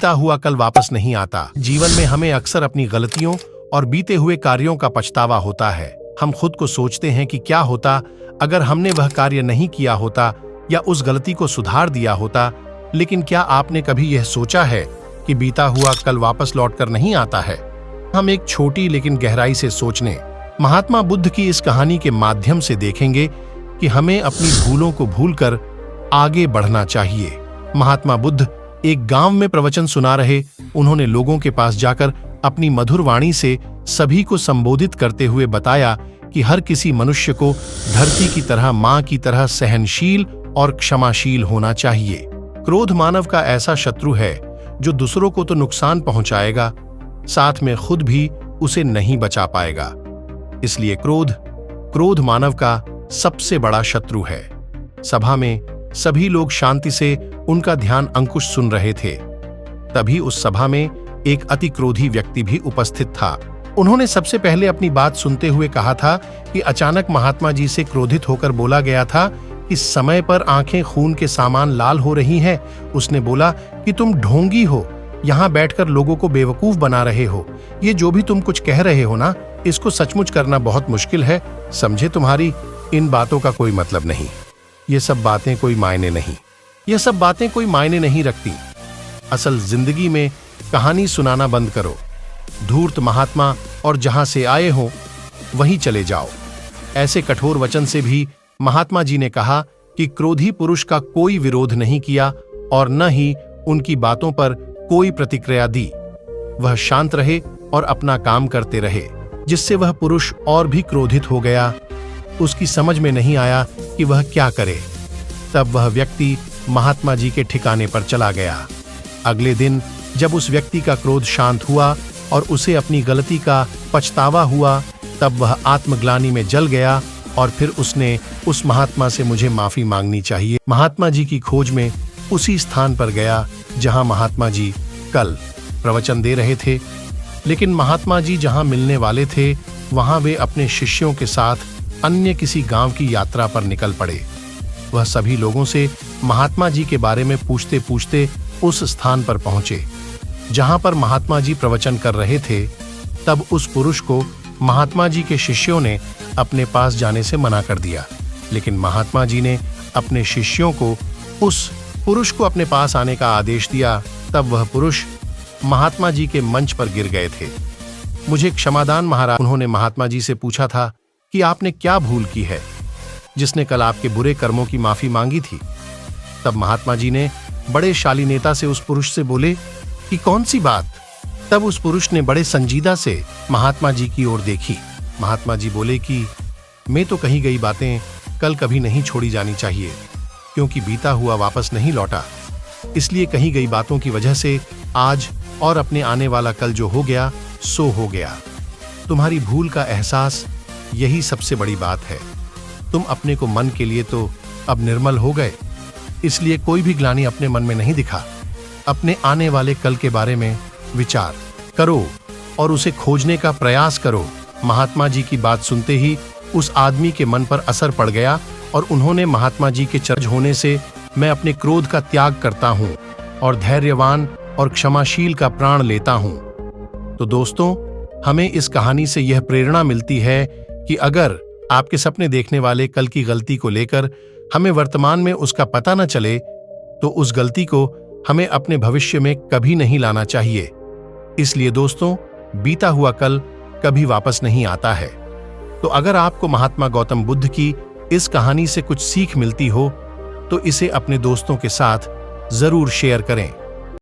बीता हुआ कल वापस नहीं आता। जीवन में हमें अक्सर अपनी गलतियों और बीते हुए कार्यों का पछतावा होता है। हम खुद को सोचते हैं कि क्या होता अगर हमने वह कार्य नहीं किया होता या उस गलती को सुधार दिया होता। लेकिन क्या आपने कभी यह सोचा है कि बीता हुआ कल वापस लौटकर नहीं आता है? हम एक छोटी लेकिन गहराई से सोचने महात्मा बुद्ध की इस कहानी के माध्यम से देखेंगे कि हमें अपनी भूलों को भूलकर आगे बढ़ना चाहिए। महात्मा बुद्ध एक गांव में प्रवचन सुना रहे। उन्होंने लोगों के पास जाकर अपनी मधुर वाणी से सभी को संबोधित करते हुए बताया कि हर किसी मनुष्य को धरती की तरह, मां की तरह सहनशील और क्षमाशील होना चाहिए। क्रोध मानव का ऐसा शत्रु है जो दूसरों को तो नुकसान पहुंचाएगा, साथ में खुद भी उसे नहीं बचा पाएगा। इसलिए क्रोध मानव का सबसे बड़ा शत्रु है। सभा में सभी लोग शांति से उनका ध्यान अंकुश सुन रहे थे। तभी उस सभा में एक अति क्रोधी व्यक्ति भी उपस्थित था। उन्होंने सबसे पहले अपनी बात सुनते हुए कहा था कि अचानक महात्मा जी से क्रोधित होकर बोला गया था कि समय पर आंखें खून के सामान लाल हो रही हैं। उसने बोला कि तुम ढोंगी हो, यहाँ बैठकर लोगों को बेवकूफ बना रहे हो। ये जो भी तुम कुछ कह रहे हो ना, इसको सचमुच करना बहुत मुश्किल है। समझे, तुम्हारी इन बातों का कोई मतलब नहीं। ये सब बातें कोई मायने नहीं। ये सब बातें कोई मायने नहीं रखती। असल जिंदगी में कहानी सुनाना बंद करो। धूर्त महात्मा और जहां से आए हो वहीं चले जाओ। ऐसे कठोर वचन से भी महात्मा जी ने कहा कि क्रोधी पुरुष का कोई विरोध नहीं किया और न ही उनकी बातों पर कोई प्रतिक्रिया दी। वह शांत रहे और अपना काम करते रहे, जिससे वह पुरुष और भी क्रोधित हो गया। उसकी समझ में नहीं आया कि वह क्या करे। तब वह व्यक्ति महात्मा जी के ठिकाने पर चला गया। अगले दिन जब उस व्यक्ति का क्रोध शांत हुआ और उसे अपनी गलती का पछतावा हुआ, तब वह आत्मग्लानि में जल गया और फिर उसने उस महात्मा से मुझे माफी मांगनी चाहिए। महात्मा जी की खोज में उसी स्थान पर गया जहां महात्मा जी कल प्रवचन दे रहे थे। लेकिन महात्मा जी जहां मिलने वाले थे वहां वे अपने शिष्यों के साथ अन्य किसी गांव की यात्रा पर निकल पड़े। वह सभी लोगों से महात्मा जी के बारे में पूछते पूछते उस स्थान पर पहुंचे जहां पर महात्मा जी प्रवचन कर रहे थे। तब उस पुरुष को महात्मा जी के शिष्यों ने अपने पास जाने से मना कर दिया। लेकिन महात्मा जी ने अपने शिष्यों को उस पुरुष को अपने पास आने का आदेश दिया। तब वह पुरुष महात्मा जी के मंच पर गिर गए थे। मुझे क्षमादान महाराज। उन्होंने महात्मा जी से पूछा था कि आपने क्या भूल की है जिसने कल आपके बुरे कर्मों की माफी मांगी थी। तब महात्मा जी ने बड़े शालीनता से उस पुरुष से बोले कि कौन सी बात। तब उस पुरुष ने बड़े संजीदा से महात्मा जी की ओर देखी। महात्मा जी बोले कि मैं तो कही गई बातें कल कभी नहीं छोड़ी जानी चाहिए, क्योंकि बीता हुआ वापस नहीं लौटा। इसलिए कही गई बातों की वजह से आज और अपने आने वाला कल जो हो गया सो हो गया। तुम्हारी भूल का एहसास यही सबसे बड़ी बात है। तुम अपने को मन के लिए तो अब निर्मल हो गए, इसलिए कोई भी ग्लानि अपने मन में नहीं दिखा। अपने आने वाले कल के बारे में विचार करो और उसे खोजने का प्रयास करो। महात्मा जी की बात सुनते ही उस आदमी के मन पर असर पड़ गया और उन्होंने महात्मा जी के चर्च होने से मैं अपने क्रोध का त्याग करता हूँ और धैर्यवान और क्षमाशील का प्राण लेता हूँ। तो दोस्तों, हमें इस कहानी से यह प्रेरणा मिलती है कि अगर आपके सपने देखने वाले कल की गलती को लेकर हमें वर्तमान में उसका पता न चले, तो उस गलती को हमें अपने भविष्य में कभी नहीं लाना चाहिए। इसलिए दोस्तों, बीता हुआ कल कभी वापस नहीं आता है। तो अगर आपको महात्मा गौतम बुद्ध की इस कहानी से कुछ सीख मिलती हो तो इसे अपने दोस्तों के साथ जरूर शेयर करें।